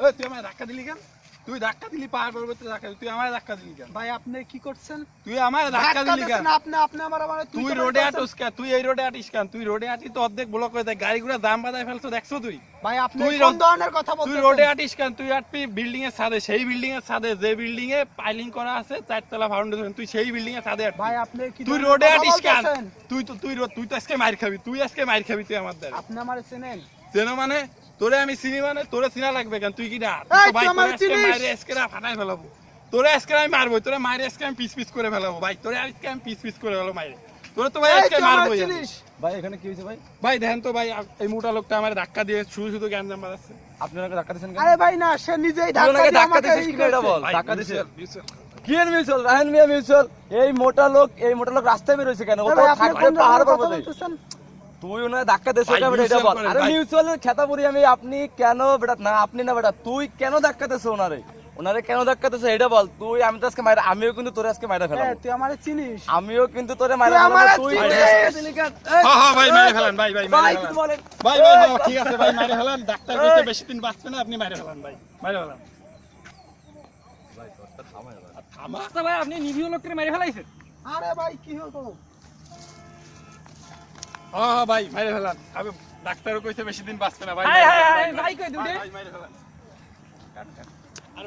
ওই তুই আমায় ধাক্কা দিলি কেন? তুই ধাক্কা দিলি, পাহাড় পর্বতে ধাক্কা দিলি, তুই আমায় ধাক্কা দিলি কেন? ভাই আপনি কি করছেন? তুই আমায় ধাক্কা দিলি কেন? আপনি আপনি আমার তুই রোডে আটিস কেন? তুই এই রোডে আটিস কেন? তুই রোডে আটি তো অর্ধেক ব্লক হয়ে যায়, গাড়িগুলো জাম বাঁধায় ফেলছো, দেখছো তুই? ভাই আপনি তুই কোন ধরনের কথা তুই বলতেছেন? রোডে আটিস কেন? তুই আটবি বিল্ডিং এর ছাদে, সেই বিল্ডিং এর ছাদে যে বিল্ডিং এ পাইলিং করা আছে 4 তলা ফাউন্ডেশন, তুই সেই বিল্ডিং এর ছাদে আটবি। ভাই আপনি কি তুই ধরনের রোডে কথা আটিস কেন? বলতেছেন? তুই তো আজকে মার খাবি, তুই আজকে মার খাবি, তুই আমার দ্বারা। আপনি আমারে চেনেন? চেনো মানে? তোরে আমি চিনি মানে? তোরে চিনা লাগবে কেন? তুই কি না? এই, তো ভাই তুই আমার তোরে আজকে চিনিস? মাইরে আজকে ফাটাই ফেলাবো। তোরে আজকে আমি মারবো, তোরে মাইরে আজকে আমি পিস পিস করে ফেলাবো ভাই। তোরে আজকে আমি পিস পিস করে ফেলাবো মাইরে। তোরে তো ভাই এই, আজকে তুই আমারে মারবো। চিনিস? ভাই এখানে কি হয়েছে ভাই? ভাই দেখেন তো ভাই, এই মোটা লোকটা আমার ধাক্কা দিয়ে শুধু শুধু জ্ঞান জাম বাজাচ্ছে। আপনি ওনাকে ধাক্কা দিয়েছেন কেন? আরে ভাই না, সে নিজেই তুই ওনাকে দিয়ে ধাক্কা আমাকে দিছিস ই কিনা এটা করছে। বল। ভাই, ধাক্কা দিছিস মিউচুয়াল। কি এর মিউচুয়াল? রাহেন মিয়া মিউচুয়াল। এই মোটা লোক রাস্তায় বের হইছে কেন? ও এই তো ভাই, আপনি থাকবে কোন পাহাড় ধরনের কথা পর্বতে। বলতেছেন? তুই ওনাকে ধাক্কা দিছিস ভাই, এটা বেটা, এটা mutual বল। করেন, আরে ভাই। মিউচুয়ালের খেতা পড়ি আমি, আপনি কেন বেটা না, আপনি না বেটা, তুই কেন ধাক্কা দিছিস ওনারে? ওনারে কেন ধাক্কা দিছিস এটা বল। তুই আমি তো আজকে মাইরা, আমিও কিন্তু তোরে আজকে মাইরা এই, ফেলাবো। তুই আমারে চিনিস? আমিও কিন্তু তোরে মাইরা তুই আমারে ফেলাবো। তুই চিনিস? ধাক্কা দিলি কেন? এই, হ্যাঁ হ্যাঁ ভাই, মেরে ফেলান ভাই, ভাই ভাই মেরে কিছু ফেলান। বলেন। ভাই ভাই ভাই, ঠিক আছে ভাই, মেরে ফেলান। ডাক্তার কইছে বেশি দিন বাঁচবে না, আপনি মেরে ফেলান ভাই, মেরে ফেলান। আর থামা। আচ্ছা ভাই, আপনি নিরীহ লোককে মেরে ফেলাইছেন? আরে ভাই কি হলো? হ্যাঁ হ্যাঁ ভাই, মেরে ফেলান। আমি ডাক্তারও কইছে বেশি দিন বাঁচবে না ভাই। হায় হায় হায়, ভাই কই দুটে? ভাই মেরে ফেলান। আর